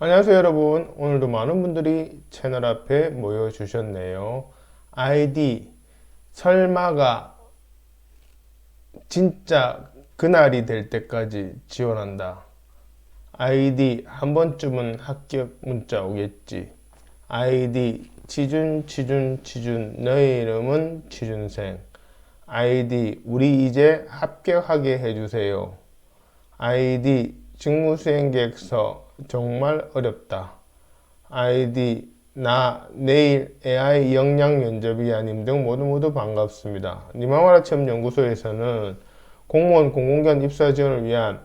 안녕하세요 여러분. 오늘도 많은 분들이 채널 앞에 모여 주셨네요. 아이디 설마가 진짜 그날이 될 때까지 지원한다. 아이디 한 번쯤은 합격 문자 오겠지. 아이디 치준 너의 이름은 취준생. 아이디 우리 이제 합격하게 해주세요. 아이디 직무수행계획서 정말 어렵다. 아이디 나 내일 AI 역량 면접이야 님 등 모두 반갑습니다. 니마와라 체험연구소에서는 공무원 공공기관 입사 지원을 위한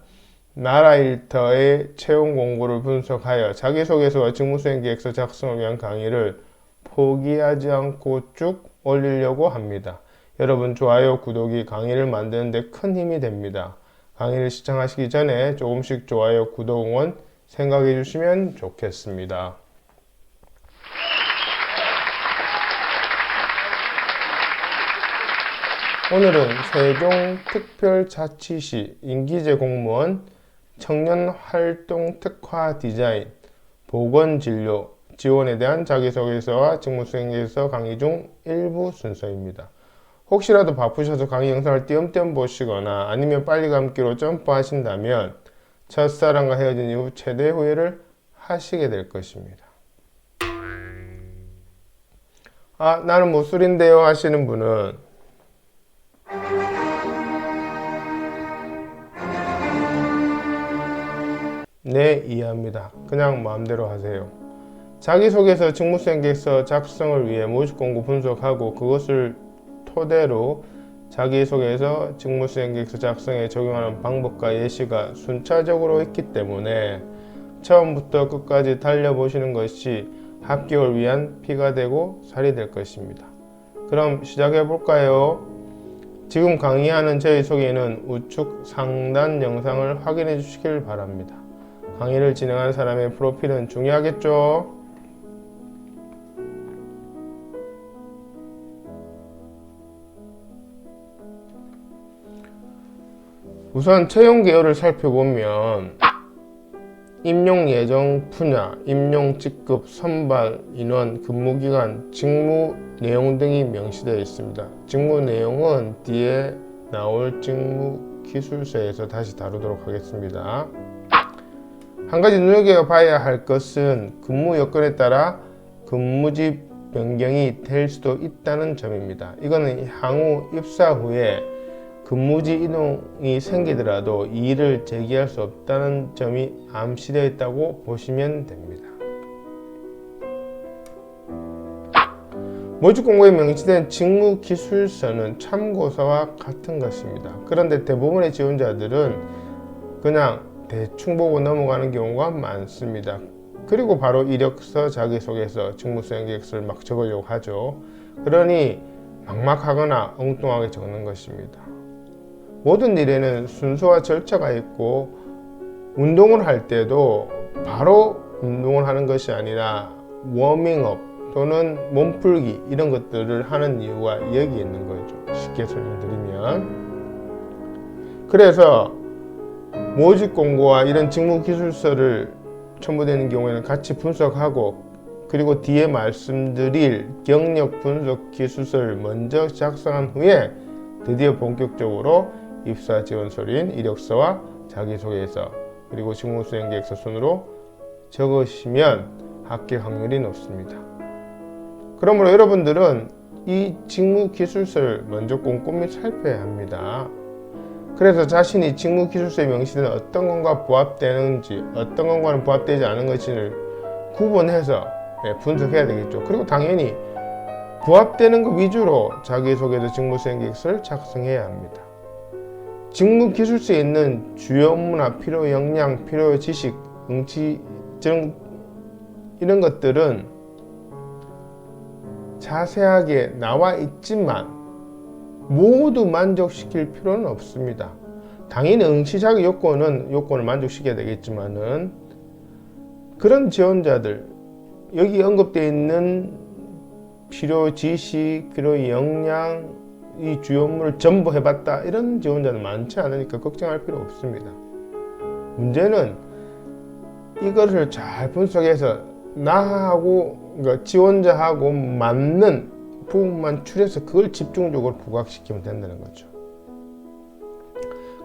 나라일터의 채용 공고를 분석하여 자기소개서와 직무수행계획서 작성을 위한 강의를 포기하지 않고 쭉 올리려고 합니다. 여러분 좋아요, 구독이 강의를 만드는 데 큰 힘이 됩니다. 강의를 시청하시기 전에 조금씩 좋아요, 구독, 응원 생각해 주시면 좋겠습니다. 오늘은 세종특별자치시 임기제 공무원 청년활동 특화 디자인 보건진료 지원에 대한 자기소개서와 직무수행계획서 강의 중 일부 순서입니다. 혹시라도 바쁘셔서 강의 영상을 띄엄띄엄 보시거나 아니면 빨리 감기로 점프하신다면 첫사랑과 헤어진 이후 최대 후회를 하시게 될 것입니다. 나는 모쏠인데요 하시는 분은 네, 이해합니다. 그냥 마음대로 하세요. 자기소개서, 직무수행계획서 작성을 위해 모집공고 분석하고 그것을 토대로 자기소개서, 직무수행계획서 작성에 적용하는 방법과 예시가 순차적으로 있기 때문에 처음부터 끝까지 달려보시는 것이 합격을 위한 피가 되고 살이 될 것입니다. 그럼 시작해 볼까요? 지금 강의하는 저희 소개는 우측 상단 영상을 확인해 주시길 바랍니다. 강의를 진행하는 사람의 프로필은 중요하겠죠? 우선 채용 개요를 살펴보면 임용 예정 분야, 임용 직급, 선발 인원, 근무기간, 직무 내용 등이 명시되어 있습니다. 직무 내용은 뒤에 나올 직무 기술서에서 다시 다루도록 하겠습니다. 한 가지 눈여겨봐야 할 것은 근무 여건에 따라 근무지 변경이 될 수도 있다는 점입니다. 이거는 향후 입사 후에 근무지 이동이 생기더라도 이의를 제기할 수 없다는 점이 암시되어 있다고 보시면 됩니다. 모집공고에 명시된 직무기술서는 참고서와 같은 것입니다. 그런데 대부분의 지원자들은 그냥 대충 보고 넘어가는 경우가 많습니다. 그리고 바로 이력서, 자기소개서, 직무수행계획서를 막 적으려고 하죠. 그러니 막막하거나 엉뚱하게 적는 것입니다. 모든 일에는 순서와 절차가 있고 운동을 할 때도 바로 운동을 하는 것이 아니라 워밍업 또는 몸풀기 이런 것들을 하는 이유가 여기 있는 거죠. 쉽게 설명드리면 그래서 모집 공고와 이런 직무 기술서를 첨부되는 경우에는 같이 분석하고 그리고 뒤에 말씀드릴 경력 분석 기술서를 먼저 작성한 후에 드디어 본격적으로 입사 지원서인 이력서와 자기소개서 그리고 직무수행계획서 순으로 적으시면 합격 확률이 높습니다. 그러므로 여러분들은 이 직무기술서를 먼저 꼼꼼히 살펴야 합니다. 그래서 자신이 직무기술서에 명시된 어떤 것과 부합되는지 어떤 것과는 부합되지 않은 것을 구분해서 분석해야 되겠죠. 그리고 당연히 부합되는 것 위주로 자기소개서 직무수행계획서를 작성해야 합니다. 직무기술서에 있는 주요 업무나 필요 역량, 필요 지식, 응시 등 이런 것들은 자세하게 나와 있지만 모두 만족시킬 필요는 없습니다. 당연히 응시자격 요건을 만족시켜야 되겠지만은 그런 지원자들 여기 언급되어 있는 필요 지식, 필요 역량, 이 주요 업무를 전부 해봤다 이런 지원자는 많지 않으니까 걱정할 필요 없습니다. 문제는 이것을 잘 분석해서 나하고 그러니까 지원자하고 맞는 부분만 추려서 그걸 집중적으로 부각시키면 된다는 거죠.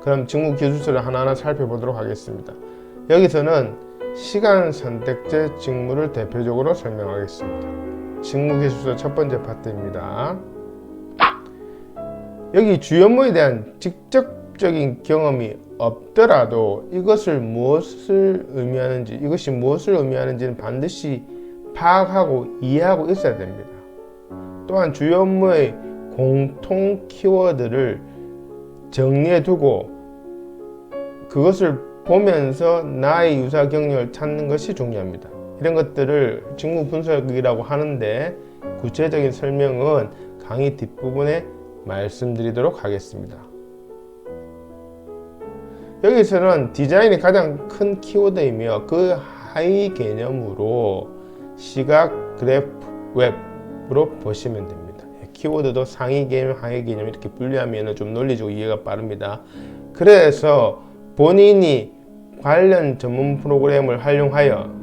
그럼 직무 기술서를 하나하나 살펴보도록 하겠습니다. 여기서는 시간 선택제 직무를 대표적으로 설명하겠습니다. 직무 기술서 첫 번째 파트입니다. 여기 주요 업무에 대한 직접적인 경험이 없더라도 이것이 무엇을 의미하는지는 반드시 파악하고 이해하고 있어야 됩니다. 또한 주요 업무의 공통 키워드를 정리해 두고 그것을 보면서 나의 유사 경력을 찾는 것이 중요합니다. 이런 것들을 직무 분석이라고 하는데 구체적인 설명은 강의 뒷부분에 말씀드리도록 하겠습니다. 여기서는 디자인이 가장 큰 키워드이며 그 하위 개념으로 시각, 그래프, 웹으로 보시면 됩니다. 키워드도 상위 개념, 하위 개념 이렇게 분류하면 좀 논리적으로 이해가 빠릅니다. 그래서 본인이 관련 전문 프로그램을 활용하여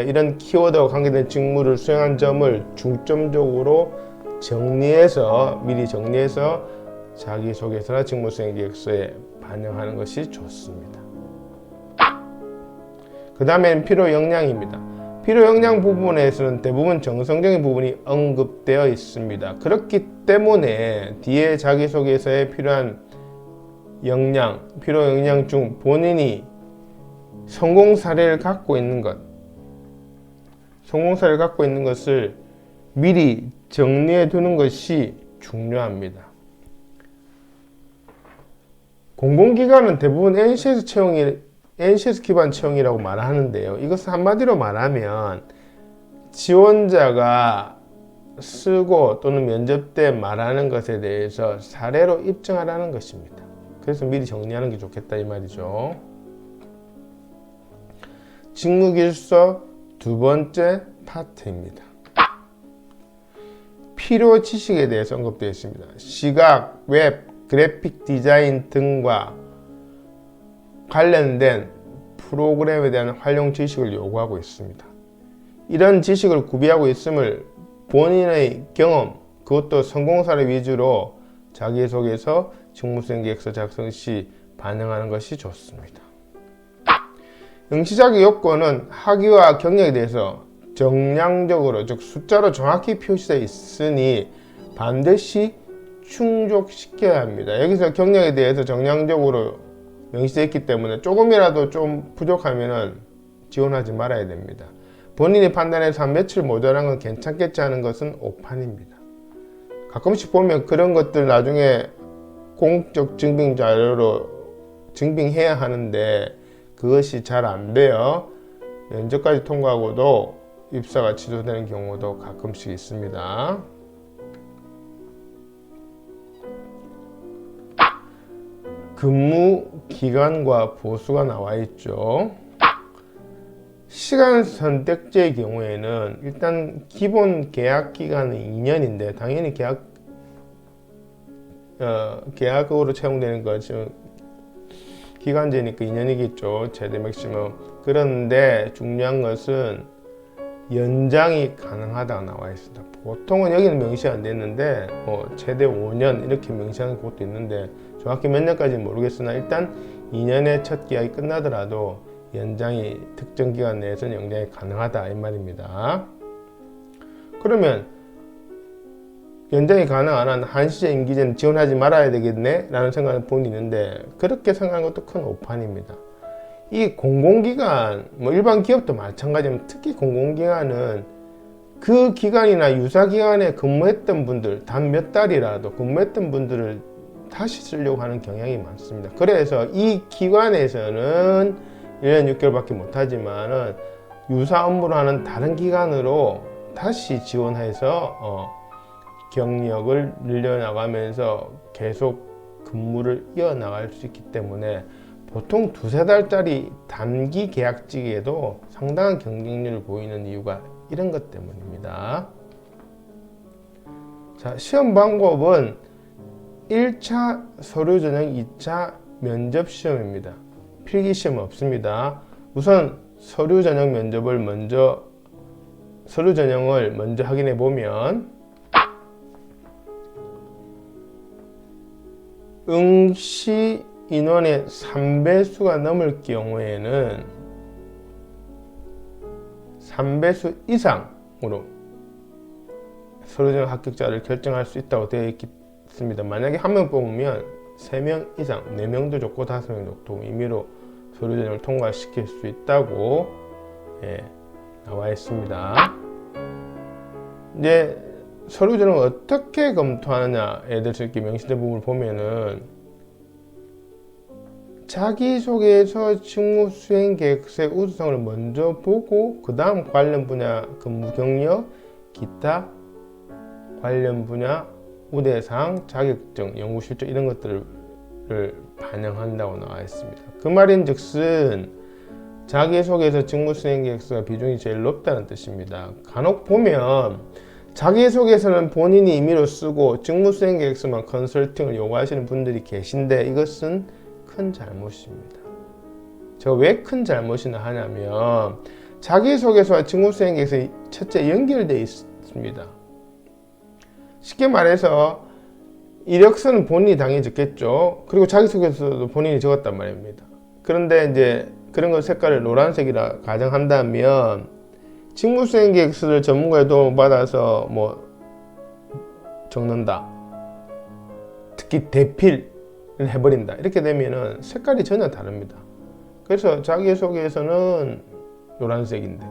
이런 키워드와 관계된 직무를 수행한 점을 중점적으로 미리 정리해서 자기소개서나 직무수행 계획서에 반영하는 것이 좋습니다. 그 다음에는 필요 역량입니다. 필요 역량 부분에서는 대부분 정성적인 부분이 언급되어 있습니다. 그렇기 때문에 뒤에 자기소개서에 필요한 필요 역량 중 본인이 성공 사례를 갖고 있는 것을 미리 정리해 두는 것이 중요합니다. 공공기관은 대부분 NCS 기반 채용이라고 말하는데요. 이것은 한마디로 말하면 지원자가 쓰고 또는 면접 때 말하는 것에 대해서 사례로 입증하라는 것입니다. 그래서 미리 정리하는 게 좋겠다 이 말이죠. 직무기술서 두 번째 파트입니다. 필요 지식에 대해서 언급되어 있습니다. 시각, 웹, 그래픽 디자인 등과 관련된 프로그램에 대한 활용 지식을 요구하고 있습니다. 이런 지식을 구비하고 있음을 본인의 경험, 그것도 성공 사례 위주로 자기소개서, 직무수행 계획서 작성 시 반영하는 것이 좋습니다. 응시자격 요건은 학위와 경력에 대해서 정량적으로, 즉 숫자로 정확히 표시되어 있으니 반드시 충족시켜야 합니다. 여기서 경력에 대해서 정량적으로 명시되어 있기 때문에 조금이라도 좀 부족하면 지원하지 말아야 됩니다. 본인이 판단해서 한 며칠 모자란 건 괜찮겠지 하는 것은 오판입니다. 가끔씩 보면 그런 것들 나중에 공적 증빙 자료로 증빙해야 하는데 그것이 잘 안 돼요. 면접까지 통과하고도 입사가 취소되는 경우도 가끔씩 있습니다. 근무 기간과 보수가 나와 있죠. 시간 선택제의 경우에는 일단 기본 계약 기간은 2년인데 당연히 계약으로 채용되는 것은 기간제니까 2년이겠죠. 최대 맥시멈. 그런데 중요한 것은 연장이 가능하다고 나와 있습니다. 보통은 여기는 명시 안 됐는데 최대 5년 이렇게 명시하는 곳도 있는데 정확히 몇 년까지는 모르겠으나 일단 2년의 첫 계약이 끝나더라도 연장이 특정 기간 내에서는 연장이 가능하다 이 말입니다. 그러면 연장이 가능 안 한 한시제 임기제는 지원하지 말아야 되겠네 라는 생각을 본이 있는데 그렇게 생각하는 것도 큰 오판입니다. 이 공공기관, 일반 기업도 마찬가지지만 특히 공공기관은 그 기간이나 유사기간에 근무했던 분들, 단 몇 달이라도 근무했던 분들을 다시 쓰려고 하는 경향이 많습니다. 그래서 이 기관에서는 1년 6개월밖에 못하지만 유사 업무를 하는 다른 기관으로 다시 지원해서 경력을 늘려나가면서 계속 근무를 이어나갈 수 있기 때문에 보통 두세 달짜리 단기 계약직에도 상당한 경쟁률을 보이는 이유가 이런 것 때문입니다. 자, 시험 방법은 1차 서류 전형, 2차 면접 시험입니다. 필기 시험 없습니다. 우선 서류 전형을 먼저 확인해 보면 응시 인원의 3배수가 넘을 경우에는 3배수 이상으로 서류전형 합격자를 결정할 수 있다고 되어 있습니다. 만약에 한 명 뽑으면 3명 이상, 4명도 좋고 5명도 좋고 임의로 서류전형을 통과시킬 수 있다고 나와 있습니다. 이제 서류전형을 어떻게 검토하느냐에 대해서 이렇게 명시된 부분을 보면은 자기소개서 직무수행계획서의 우수성을 먼저 보고 그 다음 관련 분야 근무 경력, 기타 관련 분야 우대상, 자격증, 연구실적 이런 것들을 반영한다고 나와 있습니다. 그 말인즉슨 자기소개서 직무수행계획서가 비중이 제일 높다는 뜻입니다. 간혹 보면 자기소개서는 본인이 임의로 쓰고 직무수행계획서만 컨설팅을 요구하시는 분들이 계신데 이것은 큰 잘못입니다. 제가 왜 큰 잘못이나 하냐면 자기소개서와 직무수행계획서 첫째 연결되어 있습니다. 쉽게 말해서 이력서는 본인이 당연히 적겠죠. 그리고 자기소개서도 본인이 적었단 말입니다. 그런데 이제 그런 거 색깔을 노란색이라 가정한다면 직무수행계획서를 전문가의 도움을 받아서 뭐 적는다. 특히 대필을 해버린다. 이렇게 되면은 색깔이 전혀 다릅니다. 그래서 자기소개서는 노란색인데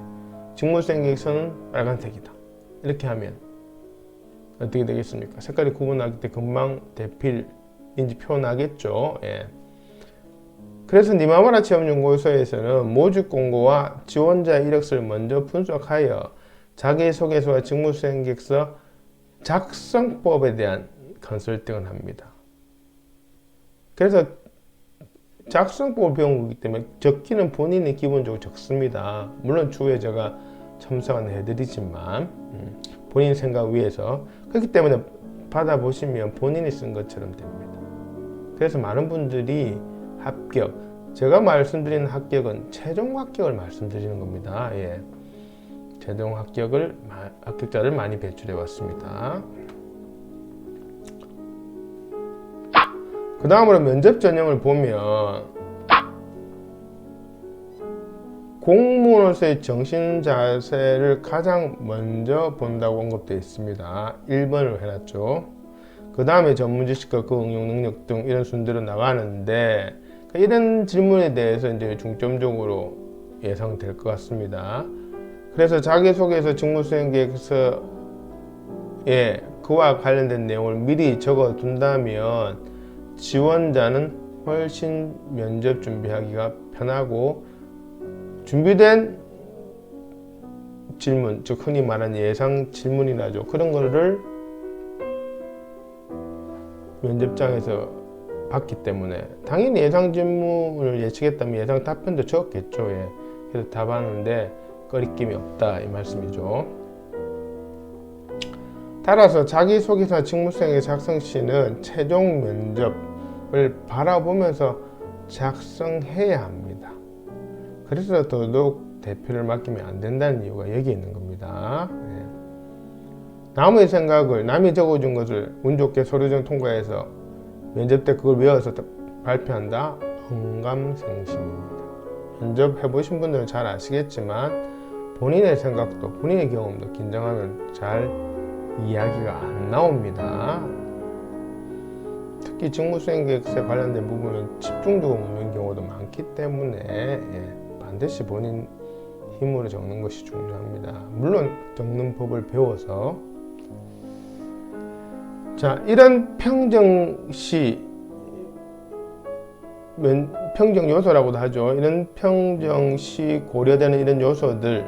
직무수행계획서는 빨간색이다. 이렇게 하면 어떻게 되겠습니까? 색깔이 구분하기 때문에 금방 대필인지 표현하겠죠. 예. 그래서 니마마라 취업연구소에서는 모집 공고와 지원자 이력서를 먼저 분석하여 자기소개서와 직무수행계획서 작성법에 대한 컨설팅을 합니다. 그래서 작성법을 배운 거기 때문에 적기는 본인이 기본적으로 적습니다. 물론 추후에 제가 첨삭은 해드리지만 본인 생각 위해서 그렇기 때문에 받아보시면 본인이 쓴 것처럼 됩니다. 그래서 많은 분들이 합격, 제가 말씀드리는 합격은 최종 합격을 말씀드리는 겁니다. 예. 최종 합격자를 많이 배출해 왔습니다. 그 다음으로 면접 전형을 보면 공무원으로서의 정신 자세를 가장 먼저 본다고 언급되어 있습니다. 1번을 해놨죠. 그 다음에 전문 지식과 그 응용 능력 등 이런 순서로 나가는데 이런 질문에 대해서 이제 중점적으로 예상될 것 같습니다. 그래서 자기소개서 직무수행계획서에 그와 관련된 내용을 미리 적어 둔다면 지원자는 훨씬 면접 준비하기가 편하고 준비된 질문, 즉 흔히 말하는 예상 질문이라죠. 그런 거를 면접장에서 봤기 때문에 당연히 예상 질문을 예측했다면 예상 답변도 적었겠죠. 예. 그래서 답하는데 거리낌이 없다 이 말씀이죠. 따라서 자기소개서 직무수행의 작성 시는 최종 면접을 바라보면서 작성해야 합니다. 그래서 더더욱 대표를 맡기면 안 된다는 이유가 여기 있는 겁니다. 예. 남의 생각을 남이 적어준 것을 운 좋게 서류전 통과해서 면접 때 그걸 외워서 발표한다? 흥감생심입니다. 면접 해보신 분들은 잘 아시겠지만 본인의 생각도 본인의 경험도 긴장하면 잘 이야기가 안 나옵니다. 특히 직무수행계획서에 관련된 부분은 집중도가 없는 경우도 많기 때문에 반드시 본인 힘으로 적는 것이 중요합니다. 물론 적는 법을 배워서 자, 이런 평정시 평정 요소라고도 하죠. 이런 평정시 고려되는 이런 요소들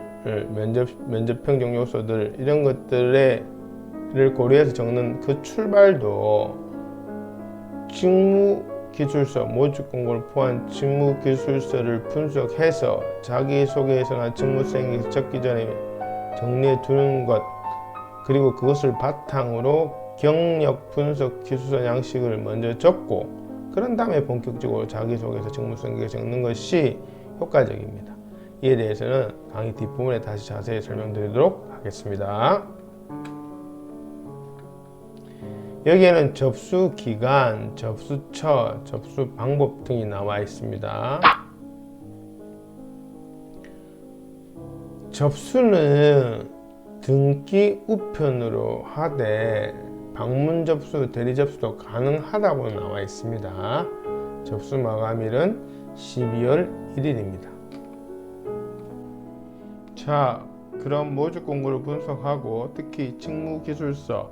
면접 평정 요소들 이런 것들을 고려해서 적는 그 출발도 직무기술서 모집 공고를 포함한 직무기술서를 분석해서 자기소개서나 직무수행에서 적기 전에 정리해 두는 것 그리고 그것을 바탕으로 경력 분석 기술서 양식을 먼저 적고 그런 다음에 본격적으로 자기소개서 직무수행에 적는 것이 효과적입니다. 이에 대해서는 강의 뒷부분에 다시 자세히 설명드리도록 하겠습니다. 여기에는 접수 기간, 접수처, 접수 방법 등이 나와 있습니다. 접수는 등기 우편으로 하되 방문 접수, 대리 접수도 가능하다고 나와 있습니다. 접수 마감일은 12월 1일입니다. 자, 그럼 모집 공고를 분석하고 특히 직무기술서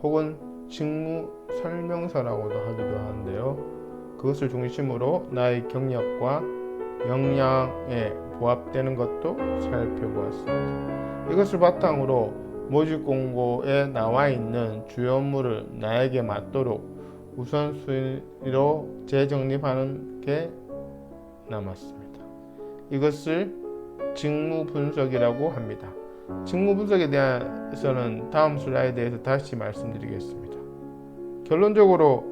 혹은 직무설명서라고도 하기도 하는데요. 그것을 중심으로 나의 경력과 역량에 부합되는 것도 살펴보았습니다. 이것을 바탕으로 모집 공고에 나와 있는 주요 업무를 나에게 맞도록 우선순위로 재정립하는 게 남았습니다. 이것을 직무 분석이라고 합니다. 직무 분석에 대해서는 다음 슬라이드에서 다시 말씀드리겠습니다. 결론적으로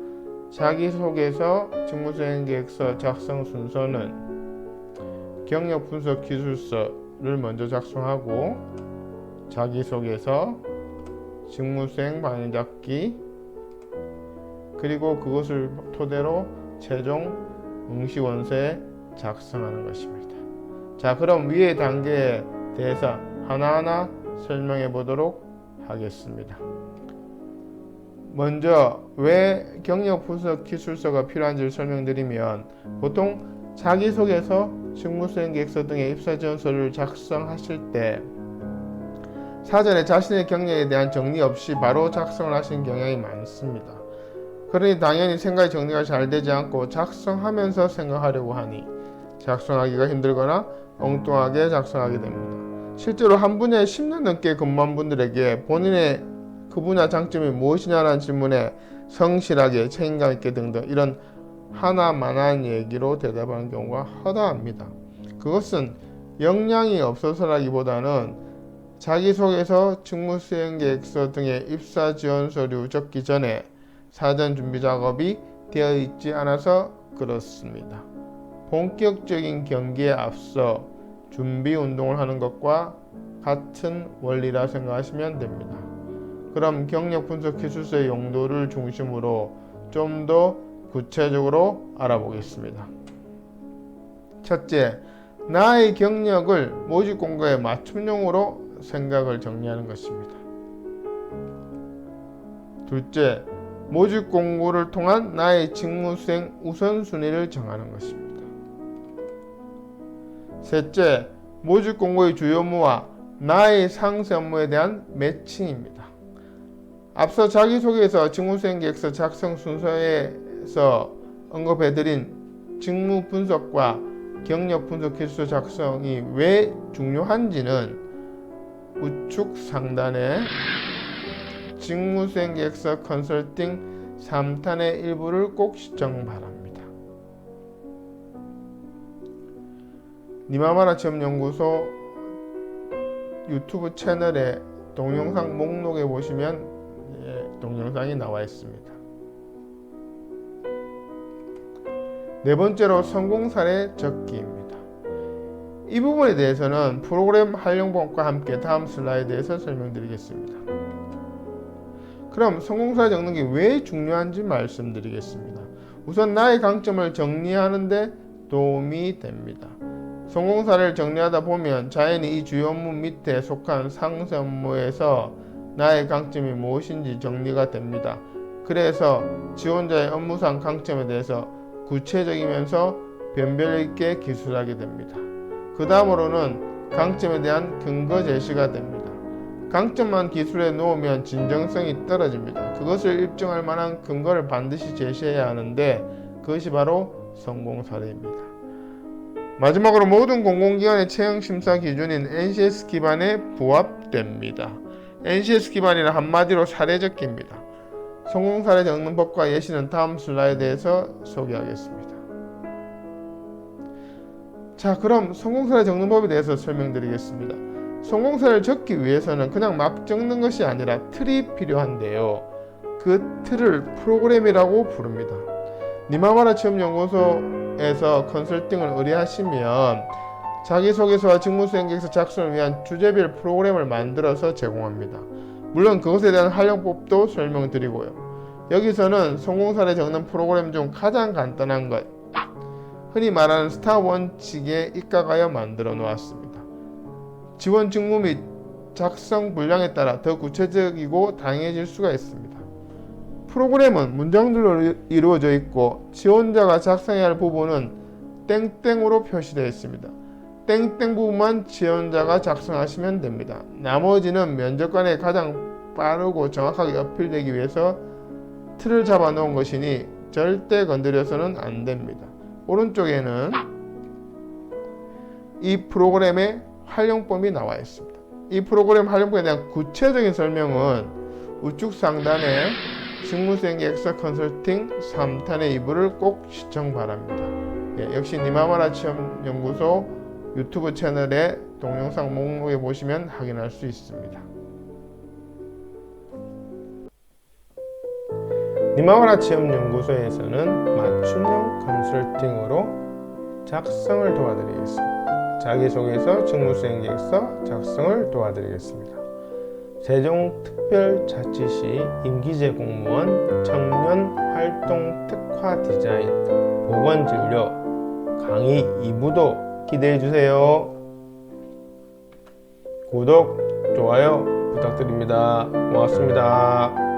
자기소개서, 직무수행계획서 작성 순서는 경력분석 기술서를 먼저 작성하고 자기소개서, 직무수행 방향잡기, 그리고 그것을 토대로 최종 응시원서에 작성하는 것입니다. 자, 그럼 위의 단계에 대해서 하나하나 설명해 보도록 하겠습니다. 먼저 왜 경력분석 기술서가 필요한지를 설명드리면, 보통 자기소개서, 직무수행계획서 등의 입사지원서를 작성하실 때 사전에 자신의 경력에 대한 정리 없이 바로 작성을 하시는 경향이 많습니다. 그러니 당연히 생각이 정리가 잘 되지 않고 작성하면서 생각하려고 하니 작성하기가 힘들거나 엉뚱하게 작성하게 됩니다. 실제로 한 분야에 10년 넘게 근무한 분들에게 본인의 그 분야 장점이 무엇이냐라는 질문에 성실하게 책임감 있게 등등 이런 하나만한 얘기로 대답하는 경우가 허다합니다. 그것은 역량이 없어서라기보다는 자기소개서, 직무수행계획서 등의 입사지원 서류 적기 전에 사전 준비 작업이 되어 있지 않아서 그렇습니다. 본격적인 경기에 앞서 준비 운동을 하는 것과 같은 원리라 생각하시면 됩니다. 그럼 경력 분석 기술서의 용도를 중심으로 좀 더 구체적으로 알아보겠습니다. 첫째, 나의 경력을 모집 공고에 맞춤형으로 생각을 정리하는 것입니다. 둘째, 모집 공고를 통한 나의 직무수행 우선순위를 정하는 것입니다. 셋째, 모집 공고의 주요 업무와 나의 상세 업무에 대한 매칭입니다. 앞서 자기소개서, 직무수행계획서 작성 순서에서 언급해드린 직무 분석과 경력 분석 기술서 작성이 왜 중요한지는 우측 상단에 직무수행계획서 컨설팅 3탄의 일부를 꼭 시청 바랍니다. 니마마나 체험연구소 유튜브 채널의 동영상 목록에 보시면 동영상이 나와 있습니다. 네 번째로 성공사례 적기입니다. 이 부분에 대해서는 프로그램 활용법과 함께 다음 슬라이드에서 설명드리겠습니다. 그럼 성공사례 적는 게 왜 중요한지 말씀드리겠습니다. 우선 나의 강점을 정리하는 데 도움이 됩니다. 성공사례를 정리하다 보면 자연히 이 주요 업무 밑에 속한 상세 업무에서 나의 강점이 무엇인지 정리가 됩니다. 그래서 지원자의 업무상 강점에 대해서 구체적이면서 변별 있게 기술하게 됩니다. 그 다음으로는 강점에 대한 근거 제시가 됩니다. 강점만 기술에 놓으면 진정성이 떨어집니다. 그것을 입증할 만한 근거를 반드시 제시해야 하는데 그것이 바로 성공 사례입니다. 마지막으로 모든 공공기관의 채용 심사 기준인 NCS 기반에 부합됩니다. NCS 기반이란 한마디로 사례적기입니다. 성공 사례 적는 법과 예시는 다음 슬라이드에서 소개하겠습니다. 자, 그럼 성공 사례 적는 법에 대해서 설명드리겠습니다. 성공 사례를 적기 위해서는 그냥 막 적는 것이 아니라 틀이 필요한데요. 그 틀을 프로그램이라고 부릅니다. 니마마라 체험연구소에서 컨설팅을 의뢰하시면 자기소개서와 직무수행계획서 작성을 위한 주제별 프로그램을 만들어서 제공합니다. 물론 그것에 대한 활용법도 설명드리고요. 여기서는 성공사례 적는 프로그램 중 가장 간단한 것, 흔히 말하는 스타 원칙에 입각하여 만들어 놓았습니다. 지원 직무 및 작성 분량에 따라 더 구체적이고 다양해질 수가 있습니다. 프로그램은 문장들로 이루어져 있고 지원자가 작성해야 할 부분은 땡땡으로 표시되어 있습니다. 땡땡 부분만 지원자가 작성하시면 됩니다. 나머지는 면접관에 가장 빠르고 정확하게 어필되기 위해서 틀을 잡아 놓은 것이니 절대 건드려서는 안 됩니다. 오른쪽에는 이 프로그램의 활용법이 나와 있습니다. 이 프로그램 활용법에 대한 구체적인 설명은 우측 상단에 직무수행계획서 컨설팅 3탄의 2부를 꼭 시청 바랍니다. 역시 니마마라 취업연구소 유튜브 채널의 동영상 목록에 보시면 확인할 수 있습니다. 니마와라 취업연구소에서는 맞춤형 컨설팅으로 작성을 도와드리겠습니다. 자기소개서, 직무수행계획서 작성을 도와드리겠습니다. 세종특별자치시 임기제 공무원 청년활동 특화 디자인 보건진료 강의 2부도 기대해주세요. 구독, 좋아요 부탁드립니다. 고맙습니다.